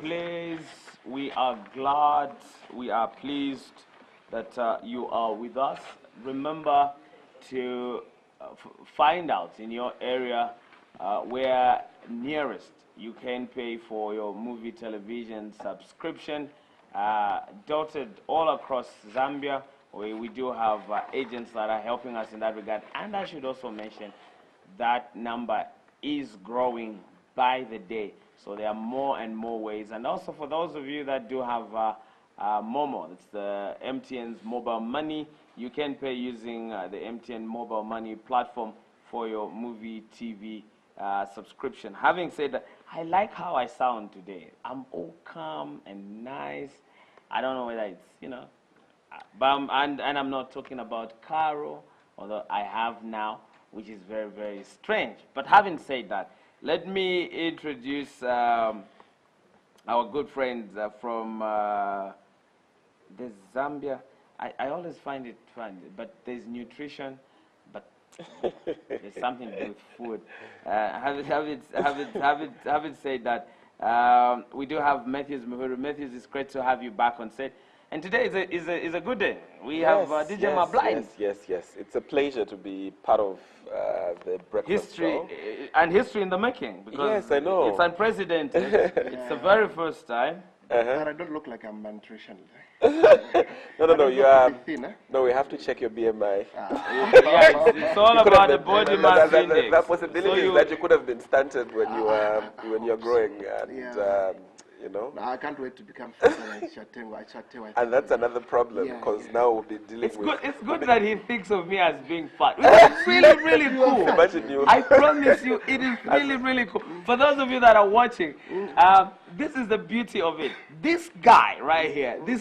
pleased, we are glad, we are pleased that you are with us. Remember to find out in your area where nearest you can pay for your movie television subscription. Dotted all across Zambia, we do have agents that are helping us in that regard. And I should also mention that number is growing by the day. So there are more and more ways. And also for those of you that do have Momo, it's the MTN's mobile money, you can pay using the MTN mobile money platform for your movie TV subscription. Having said that, I like how I sound today. I'm all calm and nice. I don't know whether it's, but I'm not talking about Caro, although I have now, which is very, very strange. But having said that, let me introduce our good friends from the Zambia. I always find it fun, but there's nutrition, but there's something to do with food. Having said that, we do have Matthews Muhuru. Matthews, it's great to have you back on set. And today is a good day. We have DJ Mablind. Yes. It's a pleasure to be part of the breakfast show. And history in the making. Because yes, I know. It's unprecedented. It's the very first time. But I don't look like I'm malnutrition. No, you are. No, we have to check your BMI. It's all about the body mass index. The possibility is that you could have been stunted when you were growing, and No, I can't wait to become and that's another problem because now we'll be dealing with. It's good that he thinks of me as being fat. It's really, really cool. Imagine you. I promise you, it is really, really cool. For those of you that are watching, this is the beauty of it. This guy right here, the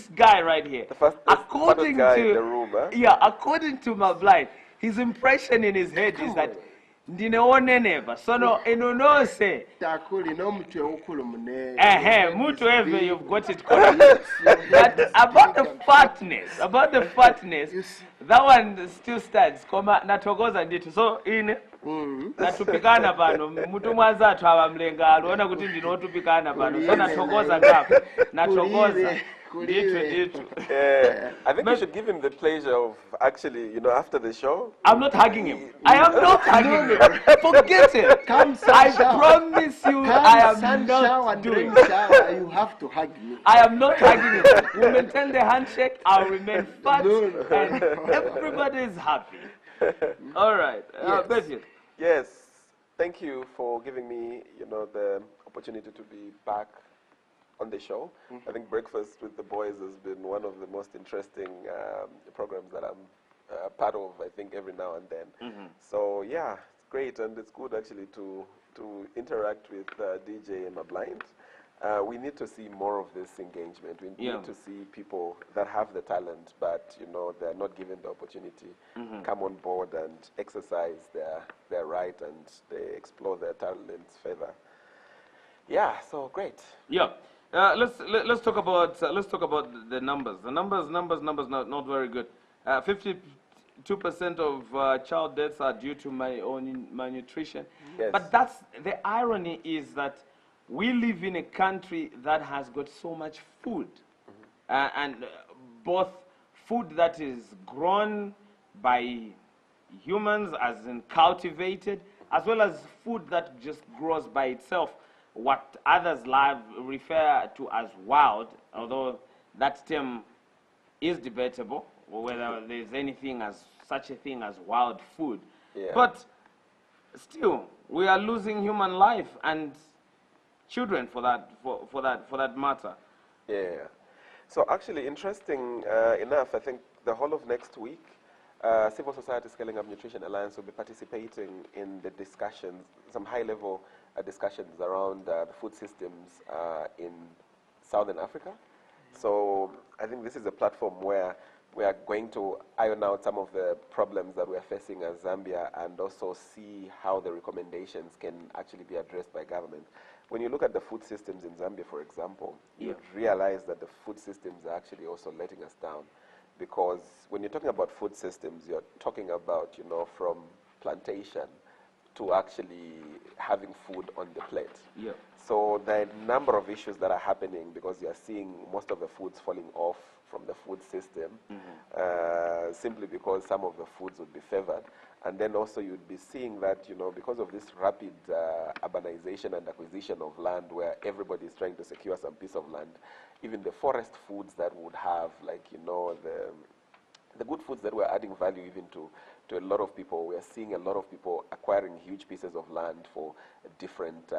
first according guy to in the room, huh? according to my blind, his impression in his head is that ndineoneneva sono enonose mutu eve, you've got it correct. But about the fatness, that one still stands koma natogoza nditu so in natupikana pano mutu mwanza atu awamlenga aliona kuti ndinotupikana pano so natogoza ngapo natogoza. I think you should give him the pleasure of actually, after the show. I'm not hugging him. I am not hugging him. Forget it. I promise you, I am not doing it. You have to hug me. I am not hugging him. We'll maintain the handshake. I'll remain fat, and everybody is happy. All right. Betty. Yes. Thank you for giving me, the opportunity to be back on the show. I think Breakfast with the Boys has been one of the most interesting programs that I'm part of, I think, every now and then. So, yeah, it's great, and it's good actually to interact with DJ and Mablind. We need to see more of this engagement. We need to see people that have the talent, but, they're not given the opportunity, come on board and exercise their right, and they explore their talents further. Yeah, so great. Yeah. Let's talk about the numbers. The numbers not very good. 52% of child deaths are due to malnutrition. Yes. But that's the irony is that we live in a country that has got so much food, and both food that is grown by humans, as in cultivated, as well as food that just grows by itself. What others refer to as wild, although that term is debatable, whether there's such a thing as wild food. Yeah. But still, we are losing human life and children for that matter. Yeah. So actually, interesting enough, I think the whole of next week, Civil Society Scaling Up Nutrition Alliance will be participating in the discussions, some high-level discussions around the food systems in Southern Africa. So I think this is a platform where we are going to iron out some of the problems that we are facing as Zambia, and also see how the recommendations can actually be addressed by government. When you look at the food systems in Zambia, for example, you realize that the food systems are actually also letting us down. Because when you're talking about food systems, you're talking about, from plantation to actually having food on the plate. Yeah. So there are a number of issues that are happening because you're seeing most of the foods falling off from the food system, simply because some of the foods would be favored. And then also you'd be seeing that, because of this rapid urbanization and acquisition of land where everybody is trying to secure some piece of land, even the forest foods that would have, like, the good foods that were adding value even to a lot of people, we are seeing a lot of people acquiring huge pieces of land for different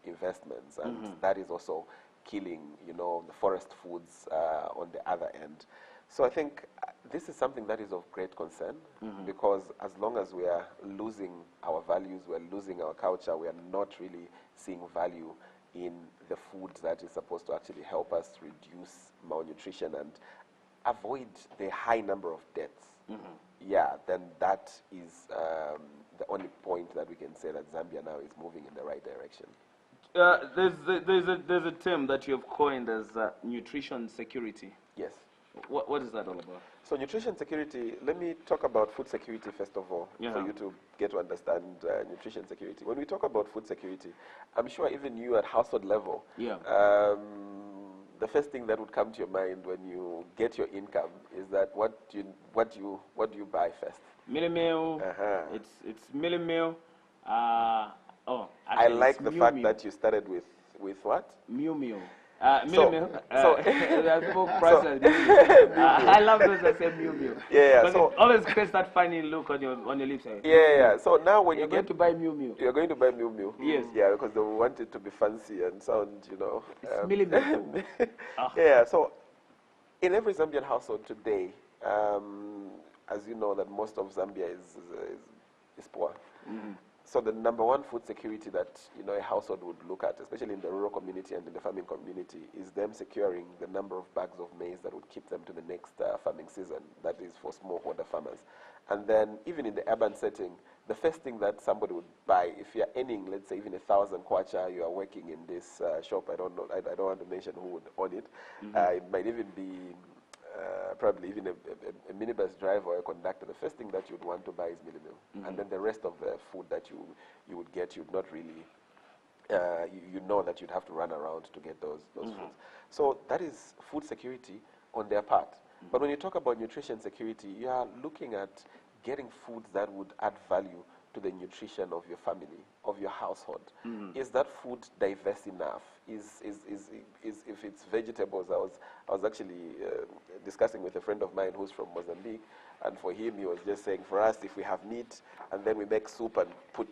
investments, and that is also killing, the forest foods on the other end. So I think this is something that is of great concern, because as long as we are losing our values, we are losing our culture, we are not really seeing value in the foods that is supposed to actually help us reduce malnutrition and avoid the high number of deaths. Yeah, then that is the only point that we can say that Zambia now is moving in the right direction. There's a term that you have coined as nutrition security. Yes. What is that all about? So nutrition security, let me talk about food security first of all, for you to get to understand nutrition security. When we talk about food security, I'm sure even you at household level, the first thing that would come to your mind when you get your income is that what do you buy first? Mealie meal. It's mealie meal. I like the fact that you started with what? Meal. I love those that say meal. Yeah. So it always creates that funny look on your lips. Yeah. So now when you're going to buy meal, you're going to buy meal. Yes. Yeah, because they want it to be fancy and sound, It's meal. Yeah. So in every Zambian household today, as you know, that most of Zambia is poor. So the number one food security that a household would look at, especially in the rural community and in the farming community, is them securing the number of bags of maize that would keep them to the next farming season. That is for smallholder farmers. And then even in the urban setting, the first thing that somebody would buy, if you're earning, let's say, even 1,000 kwacha, you are working in this shop. I don't know. I don't want to mention who would own it. It might even be probably even a minibus driver or a conductor. The first thing that you'd want to buy is mealie meal, and then the rest of the food that you would get, you'd not really, you know that you'd have to run around to get those foods. So that is food security on their part. But when you talk about nutrition security, you are looking at getting foods that would add value to the nutrition of your family, of your household. Is that food diverse enough? If it's vegetables, I was actually discussing with a friend of mine who's from Mozambique, and for him he was just saying, for us, if we have meat and then we make soup and put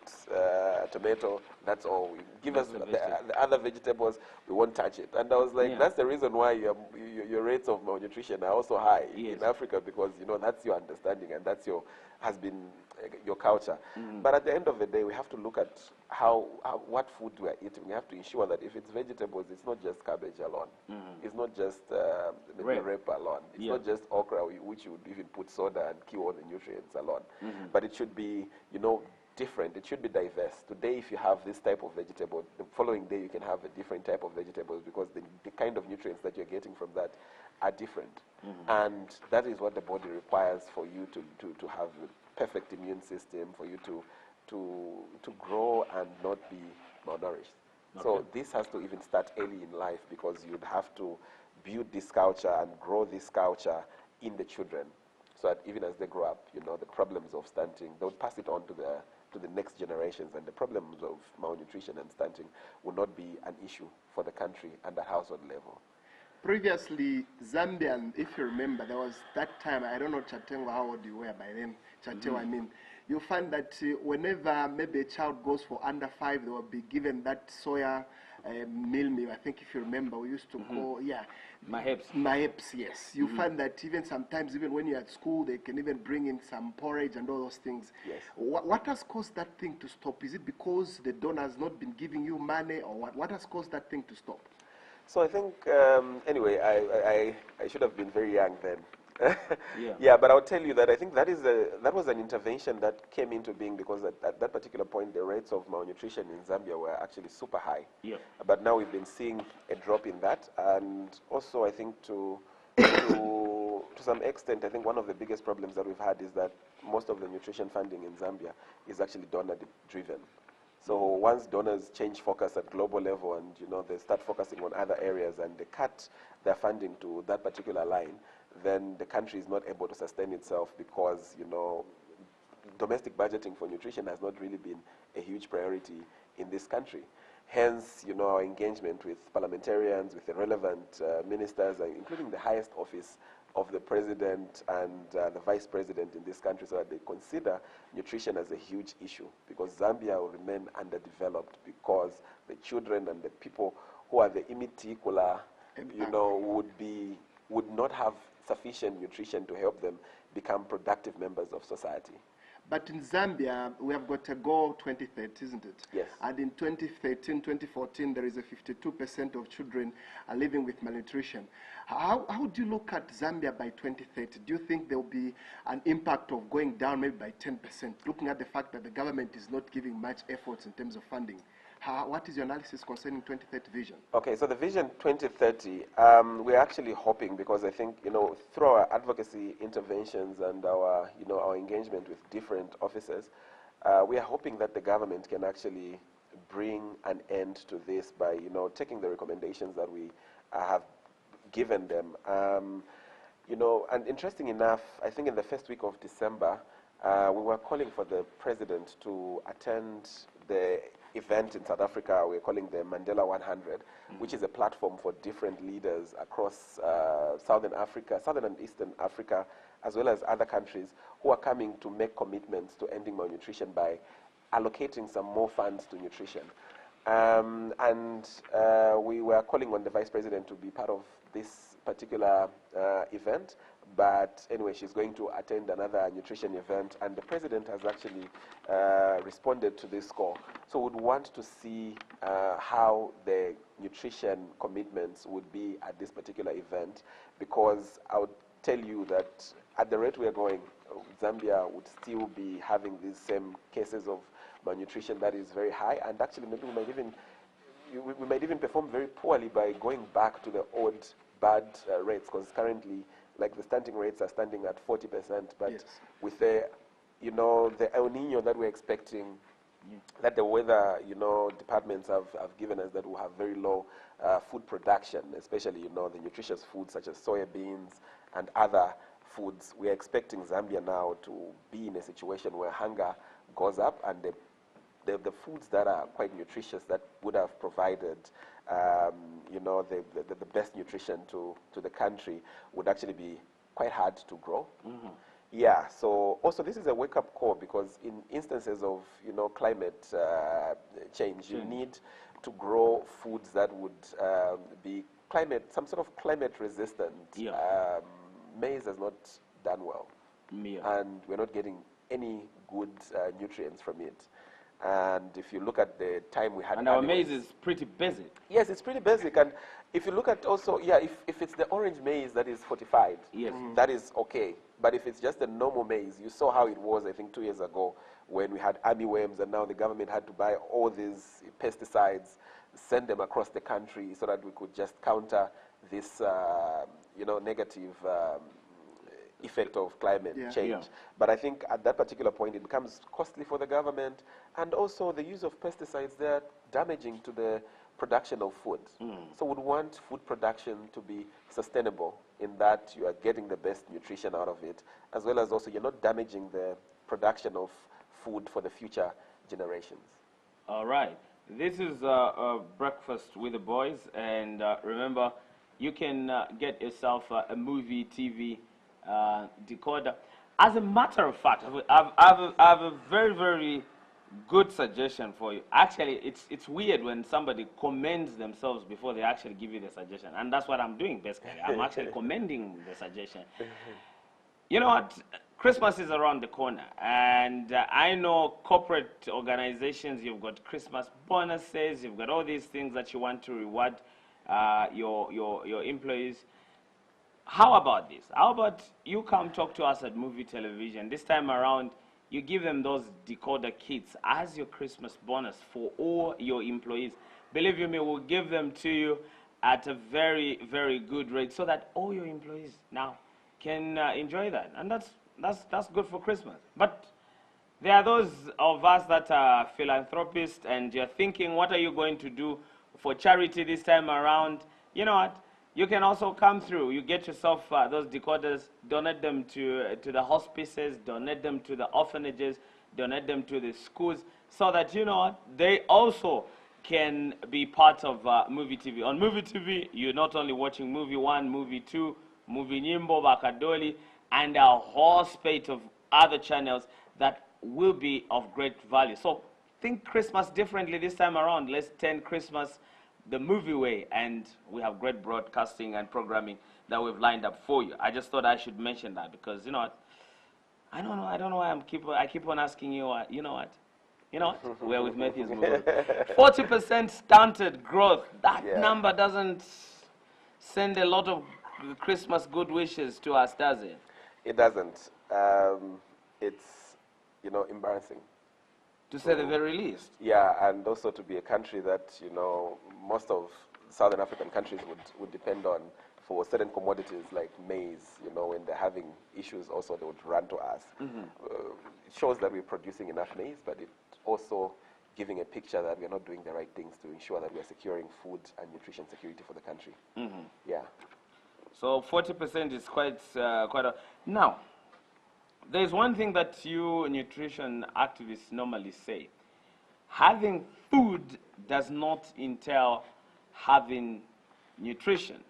tomato, that's all. Give us the other vegetables, we won't touch it. And I was like, that's the reason why your rates of malnutrition are also high in Africa, because that's your understanding and that's has been your culture. But at the end of the day, we have to look at what food we are eating. We have to ensure that if it's vegetables, it's not just cabbage alone. It's not just rape alone. It's not just okra, which you would even put soda and kill all the nutrients alone. But it should be, different. It should be diverse. Today, if you have this type of vegetable, the following day you can have a different type of vegetables, because the kind of nutrients that you're getting from that are different. And that is what the body requires for you to have a perfect immune system, for you to grow and not be malnourished. So this has to even start early in life, because you'd have to build this culture and grow this culture in the children, so that even as they grow up, the problems of stunting, they'll pass it on to the next generations, and the problems of malnutrition and stunting will not be an issue for the country and the household level. Previously, Zambian, if you remember, there was that time, I don't know, Chatengo, how old you were by then, Chatewa, I mean, you find that whenever maybe a child goes for under 5, they will be given that soya meal. I think if you remember, we used to call, Maheps, yes. You find that even sometimes, even when you're at school, they can even bring in some porridge and all those things. Yes. What has caused that thing to stop? Is it because the donor has not been giving you money, or what has caused that thing to stop? So I think, anyway, I should have been very young then. Yeah, but I'll tell you that I think that was an intervention that came into being, because at that particular point, the rates of malnutrition in Zambia were actually super high. But now we've been seeing a drop in that, and also I think to some extent, I think one of the biggest problems that we've had is that most of the nutrition funding in Zambia is actually donor-driven. So once donors change focus at global level and, they start focusing on other areas and they cut their funding to that particular line, then the country is not able to sustain itself because, domestic budgeting for nutrition has not really been a huge priority in this country. Hence, our engagement with parliamentarians, with the relevant ministers, including the highest office of the president and the vice president in this country, so that they consider nutrition as a huge issue, because Zambia will remain underdeveloped because the children and the people who are the imiticula, would not have sufficient nutrition to help them become productive members of society. But in Zambia, we have got a goal 2030, isn't it? Yes. And in 2013, 2014, there is a 52% of children are living with malnutrition. How do you look at Zambia by 2030? Do you think there will be an impact of going down maybe by 10%, looking at the fact that the government is not giving much efforts in terms of funding? What is your analysis concerning 2030 vision? Okay, so the vision 2030, we're actually hoping, because I think, through our advocacy interventions and our, our engagement with different officers, we are hoping that the government can actually bring an end to this by, taking the recommendations that we have given them. And interesting enough, I think in the first week of December, we were calling for the president to attend the event in South Africa we're calling the Mandela 100, which is a platform for different leaders across Southern and Eastern Africa, as well as other countries who are coming to make commitments to ending malnutrition by allocating some more funds to nutrition. We were calling on the Vice President to be part of this particular event. But anyway, she's going to attend another nutrition event, and the president has actually responded to this call. So we'd want to see how the nutrition commitments would be at this particular event, because I would tell you that at the rate we are going, Zambia would still be having these same cases of malnutrition that is very high, and actually maybe we might even perform very poorly by going back to the old bad rates, because currently, like, the stunting rates are standing at 40%, but yes, with the, the El Nino that we're expecting, that the weather, departments have given us, that will have very low food production, especially, the nutritious foods such as soya beans and other foods. We are expecting Zambia now to be in a situation where hunger goes up, and the foods that are quite nutritious, that would have provided the best nutrition to the country, would actually be quite hard to grow. Mm-hmm. Yeah, so also this is a wake-up call, because in instances of climate change, you need to grow foods that would be some sort of climate resistant. Yeah. Maize has not done well, and we're not getting any good nutrients from it. And if you look at the time we had, and our maize is pretty basic. Yes, it's pretty basic. And if you look at also, if it's the orange maize that is fortified, yes, that is okay. But if it's just the normal maize, you saw how it was, I think, 2 years ago, when we had armyworms, and now the government had to buy all these pesticides, send them across the country so that we could just counter this, negative effect of climate change. Yeah. But I think at that particular point, it becomes costly for the government, and also the use of pesticides, they're damaging to the production of food. So we'd want food production to be sustainable, in that you are getting the best nutrition out of it, as well as also you're not damaging the production of food for the future generations. All right. This is Breakfast with the Boys, and remember, you can get yourself a Muvi TV decoder. As a matter of fact, I have a very, very good suggestion for you. Actually, it's weird when somebody commends themselves before they actually give you the suggestion, and that's what I'm doing basically. I'm actually commending the suggestion. You know what? Christmas is around the corner, and I know corporate organizations, you've got Christmas bonuses, you've got all these things that you want to reward your employees. How about this? How about you come talk to us at Muvi Television? This time around, you give them those decoder kits as your Christmas bonus for all your employees. Believe you me, we'll give them to you at a very, very good rate, so that all your employees now can enjoy that. And that's good for Christmas. But There are those of us that are philanthropists and you're thinking, what are you going to do for charity this time around? You know what? You can also come through. You get yourself those decoders, donate them to the hospices, donate them to the orphanages, donate them to the schools, so that, you know what, they also can be part of Movie TV. On Movie TV, you're not only watching Movie 1, Movie 2, Movie Nyimbo, Bakadoli, and a whole spate of other channels that will be of great value. So think Christmas differently this time around. Let's turn Christmas the movie way, and we have great broadcasting and programming that we've lined up for you. I just thought I should mention that because, you know what, I don't know why I keep on asking you what, you know what? You know what? We're with Matthew's movie. 40% stunted growth. That number doesn't send a lot of Christmas good wishes to us, does it? It doesn't. It's, you know, embarrassing. To say the very least. Yeah, and also to be a country that, you know, most of Southern African countries would depend on for certain commodities like maize. You know, when they're having issues also they would run to us. It shows that we're producing enough maize, but it also giving a picture that we're not doing the right things to ensure that we're securing food and nutrition security for the country. Yeah. So 40% is quite a... Now, there's one thing that you nutrition activists normally say. Having food does not entail having nutrition.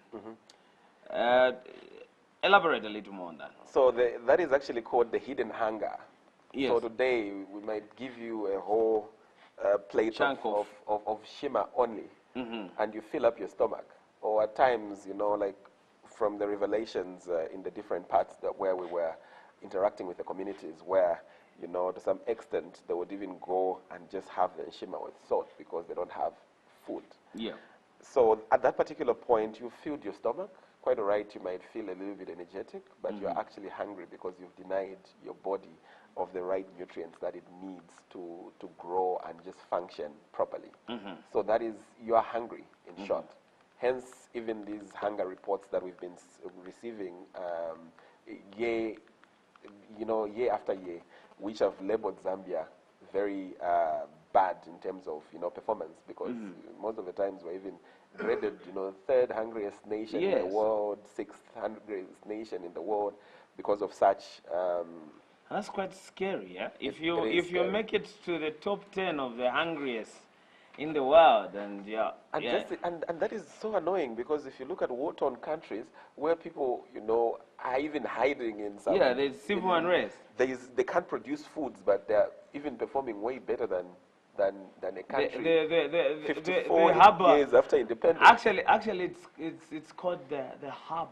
Elaborate a little more on that. So that is actually called the hidden hunger. Yes. So today we might give you a whole plate of shima only, and you fill up your stomach. Or at times, you know, like from the revelations in the different parts where we were interacting with the communities, where, you know, to some extent they would even go and just have the shima with salt because they don't have food. Yeah. So at that particular point, you filled your stomach. Quite all right, you might feel a little bit energetic, but you're actually hungry because you've denied your body of the right nutrients that it needs to grow and just function properly. So that is, you are hungry, in short. Hence, even these hunger reports that we've been receiving year after year, which have labeled Zambia very bad in terms of, you know, performance, because most of the times we're even graded, you know, third hungriest nation in the world, sixth hungriest nation in the world, because of such. That's quite scary, yeah. If you make it to the top 10 of the hungriest in the world, and and that is so annoying, because if you look at war-torn countries where people, you know, are even hiding in some, there's civil unrest. They can't produce foods, but they're even performing way better than a country 54 years after independence. Actually, it's called the hub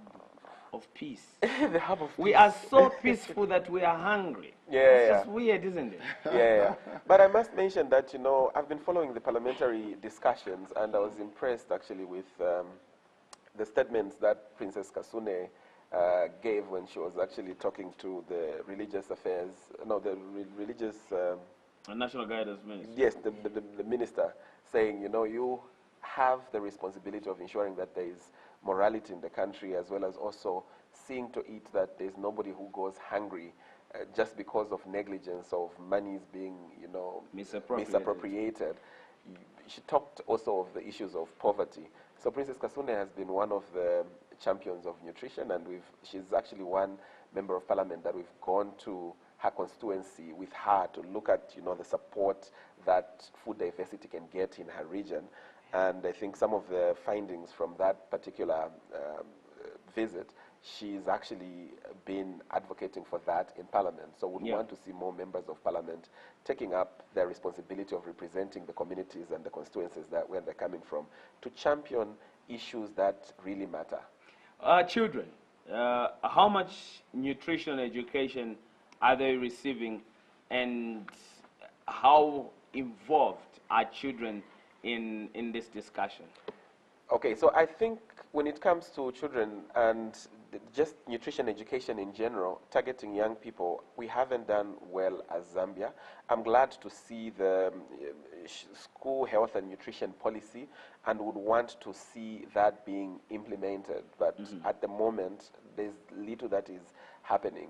of peace. The hub of peace. We are so peaceful that we are hungry. It's just weird, isn't it? Yeah. But I must mention that, you know, I've been following the parliamentary discussions, and I was impressed actually with the statements that Princess Kasune gave when she was actually talking to the religious affairs, religious... National Guidance Minister. Yes, the minister, saying, you know, you have the responsibility of ensuring that there is morality in the country, as well as also seeing to it that there's nobody who goes hungry just because of negligence of monies being, you know, misappropriated. She talked also of the issues of poverty. So Princess Kasune has been one of the champions of nutrition, and she's actually one member of parliament that we've gone to her constituency with her to look at, you know, the support that food diversity can get in her region. And I think some of the findings from that particular visit, she's actually been advocating for that in Parliament. So we want to see more members of Parliament taking up their responsibility of representing the communities and the constituencies that where they're coming from to champion issues that really matter. Children, how much nutrition education are they receiving, and how involved are children in this discussion? Okay, so I think when it comes to children and just nutrition education in general, targeting young people, we haven't done well as Zambia. I'm glad to see the school health and nutrition policy, and would want to see that being implemented. But at the moment, there's little that is happening.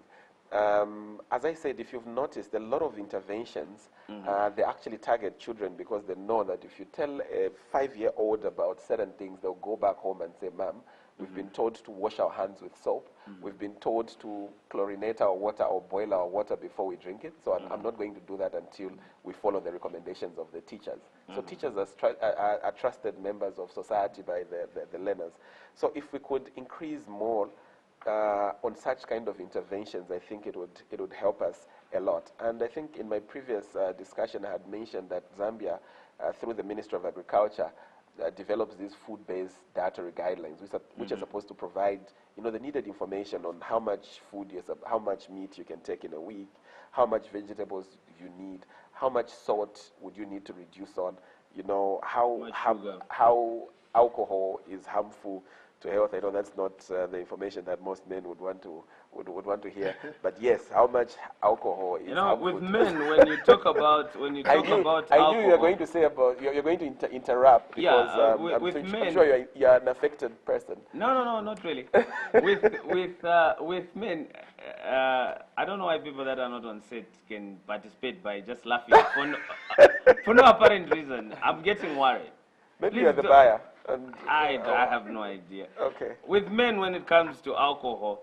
As I said, if you've noticed, a lot of interventions, they actually target children because they know that if you tell a 5-year-old about certain things, they'll go back home and say, Ma'am, we've been told to wash our hands with soap. We've been told to chlorinate our water or boil our water before we drink it. So I'm not going to do that until we follow the recommendations of the teachers. So teachers are trusted members of society by the learners. So if we could increase more on such kind of interventions, I think it would help us a lot. And I think in my previous discussion, I had mentioned that Zambia, through the Ministry of Agriculture, develops these food-based dietary guidelines, which are supposed to provide, the needed information on how much food, how much meat you can take in a week, how much vegetables you need, how much salt would you need to reduce on, how alcohol is harmful to health. I know that's not the information that most men would want to hear, but yes, how much alcohol is harmful. With men, when you talk about alcohol, I knew you were going to say about you're going to interrupt because I'm sure you're an affected person. No, not really. with men, I don't know why people that are not on set can participate by just laughing for no apparent reason. I'm getting worried. Maybe you're the buyer. I have no idea. Okay. With men, when it comes to alcohol,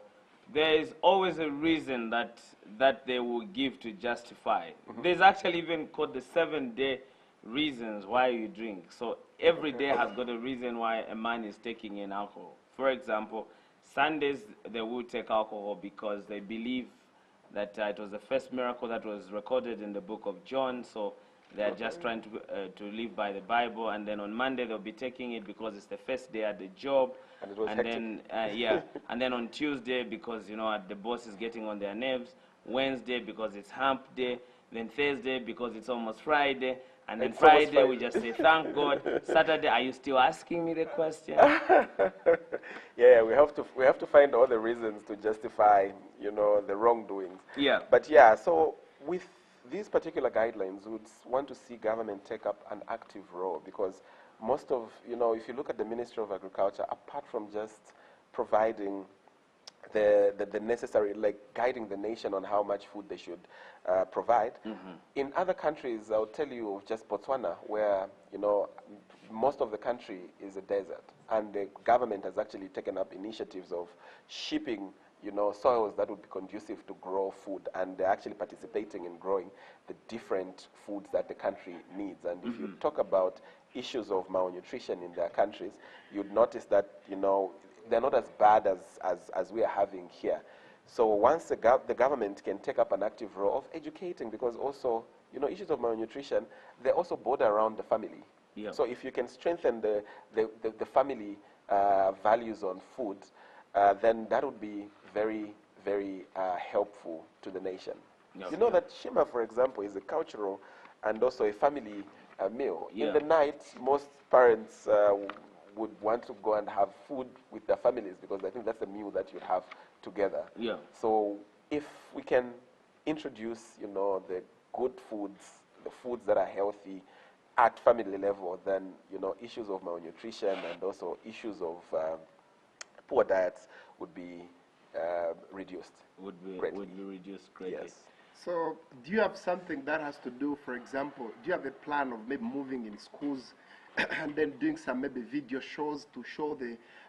there is always a reason that they will give to justify. There's actually even called the 7-day reasons why you drink. So every day has got a reason why a man is taking in alcohol. For example, Sundays they will take alcohol because they believe that it was the first miracle that was recorded in the book of John. So they are just trying to live by the Bible, and then on Monday they'll be taking it because it's the first day at the job, and then and then on Tuesday because the boss is getting on their nerves, Wednesday because it's hump day, then Thursday because it's almost Friday, and then Friday we just say thank God. Saturday, are you still asking me the question? Yeah, we have to find all the reasons to justify the wrongdoings. Yeah. But yeah, so with these particular guidelines, we would want to see government take up an active role because most of, if you look at the Ministry of Agriculture, apart from just providing the necessary, like guiding the nation on how much food they should provide, in other countries, I'll tell you just Botswana, where, most of the country is a desert, and the government has actually taken up initiatives of shipping soils that would be conducive to grow food, and they're actually participating in growing the different foods that the country needs. And if you talk about issues of malnutrition in their countries, you'd notice that, they're not as bad as we are having here. So once the government can take up an active role of educating, because also, issues of malnutrition, they also border around the family. Yeah. So if you can strengthen the family values on food, then that would be very, very helpful to the nation. Yeah. You know that Shima, for example, is a cultural and also a family meal. Yeah. In the night, most parents would want to go and have food with their families because I think that's a meal that you'd have together. Yeah. So if we can introduce, the good foods, the foods that are healthy at family level, then, issues of malnutrition and also issues of poor diets would be reduced. Would be reduced greatly. Yes. So do you have something that has to do, for example, do you have a plan of maybe moving in schools and then doing some maybe video shows to show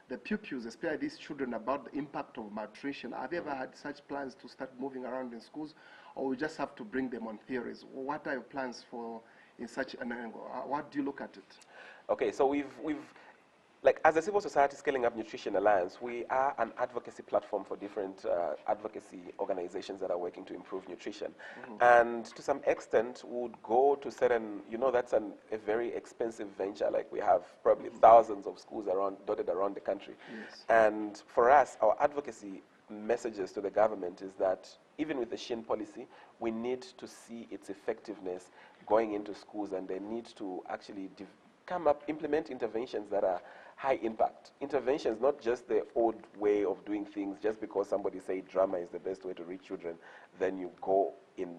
the pupils, especially these children, about the impact of malnutrition? Have you ever had such plans to start moving around in schools, or we just have to bring them on theories? What are your plans for in such an angle? What do you look at it? Okay, so we've like as a civil society Scaling Up Nutrition Alliance, we are an advocacy platform for different advocacy organizations that are working to improve nutrition. And to some extent, we would go to certain, that's a very expensive venture. Like we have probably thousands of schools dotted around the country. Yes. And for us, our advocacy messages to the government is that even with the SHIN policy, we need to see its effectiveness going into schools, and they need to actually implement interventions that are high impact. Interventions, not just the old way of doing things, just because somebody said drama is the best way to reach children, then you go in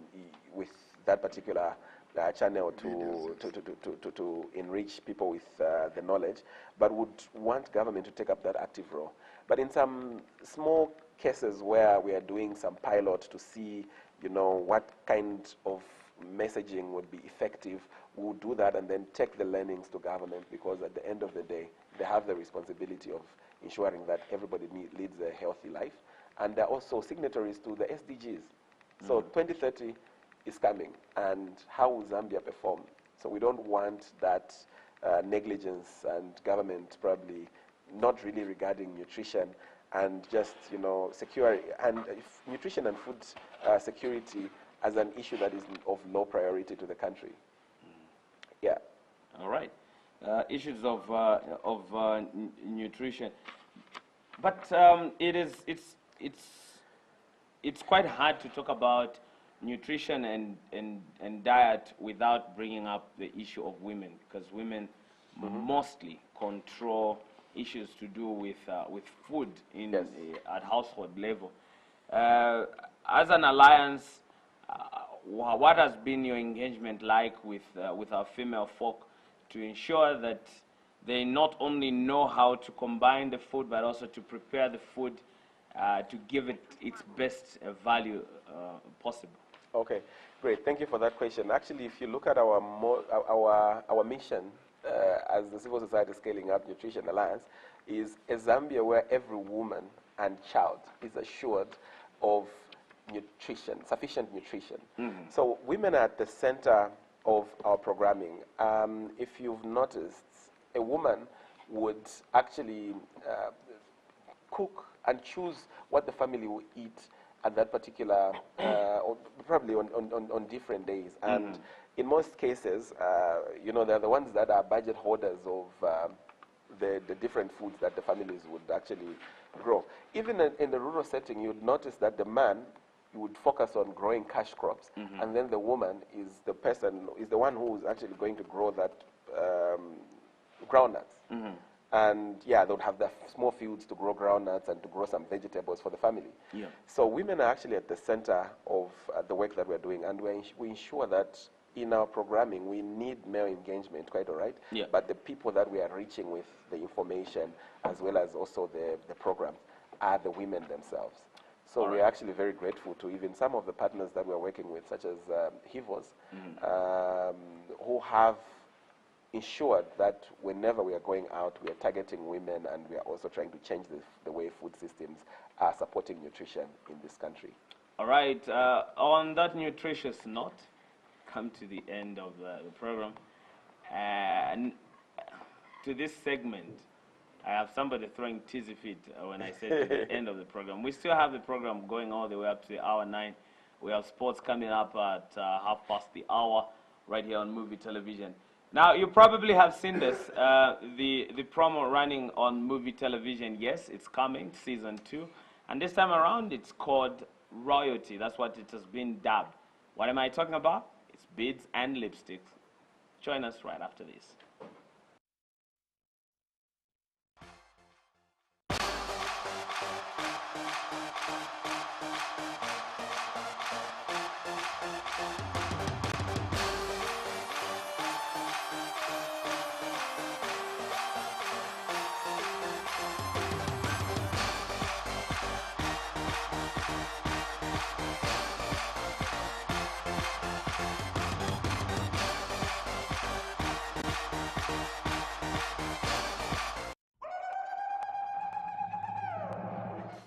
with that particular channel to enrich people with the knowledge, but would want government to take up that active role. But in some small cases where we are doing some pilot to see, what kind of messaging would be effective, we'll do that and then take the learnings to government, because at the end of the day, they have the responsibility of ensuring that everybody leads a healthy life. And they're also signatories to the SDGs. So 2030 is coming, and how will Zambia perform? So we don't want that negligence and government probably not really regarding nutrition and just, security and nutrition and food security as an issue that is of low priority to the country. Yeah. All right. Issues of nutrition, but it's quite hard to talk about nutrition and diet without bringing up the issue of women, because women mostly control issues to do with food in at household level. As an alliance, what has been your engagement like with our female folk to ensure that they not only know how to combine the food, but also to prepare the food to give it its best value possible? Okay, great. Thank you for that question. Actually, if you look at our mission as the Civil Society Scaling Up Nutrition Alliance, is a Zambia where every woman and child is assured of nutrition, sufficient nutrition. So women are at the center of our programming. If you've noticed, a woman would actually cook and choose what the family will eat at that particular, or probably on different days. And in most cases, they're the ones that are budget holders of the different foods that the families would actually grow. Even in the rural setting, you'd notice that the man would focus on growing cash crops, and then the woman is the one who is actually going to grow that groundnuts. And yeah, they would have the small fields to grow groundnuts and to grow some vegetables for the family. Yeah. So women are actually at the center of the work that we're doing, and we ensure that in our programming we need male engagement, quite all right. Yeah. But the people that we are reaching with the information, as well as also the programs, are the women themselves. So we're actually very grateful to even some of the partners that we're working with, such as HIVOS, who have ensured that whenever we are going out, we are targeting women, and we are also trying to change the way food systems are supporting nutrition in this country. All right. On that nutritious note, come to the end of the program. And to this segment, I have somebody throwing tizzy feet when I said to the end of the program. We still have the program going all the way up to the hour 9. We have sports coming up at 1:30 right here on Muvi Television. Now, you probably have seen this, the promo running on Muvi Television. Yes, it's coming, season 2. And this time around, it's called Royalty. That's what it has been dubbed. What am I talking about? It's beads and lipsticks. Join us right after this.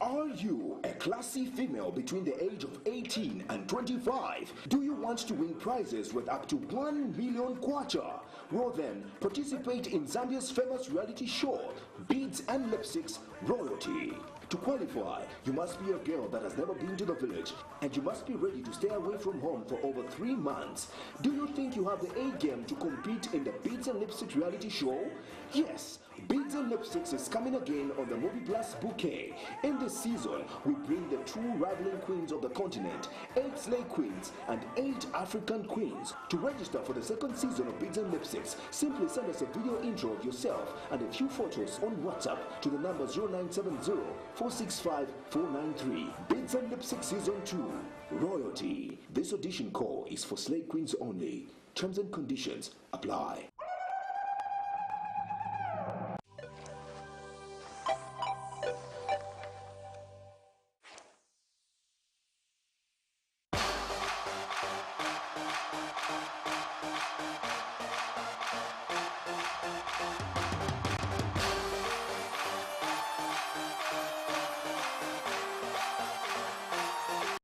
Are you a classy female between the age of 18 and 25? Do you want to win prizes worth up to 1 million kwacha? Well then, participate in Zambia's famous reality show, Beads and Lipsticks Royalty. To qualify, you must be a girl that has never been to the village, and you must be ready to stay away from home for over 3 months. Do you think you have the A game to compete in the Beads and Lipsticks reality show? Yes, Beads and Lipsticks is coming again on the Movie Plus Bouquet. In this season, we bring the 2 rivaling queens of the continent, 8 slay queens and 8 African queens. To register for the 2nd season of Beads and Lipsticks, simply send us a video intro of yourself and a few photos on WhatsApp to the number 0970 465 493. Beads and Lipsticks Season 2, Royalty. This audition call is for slay queens only. Terms and conditions apply.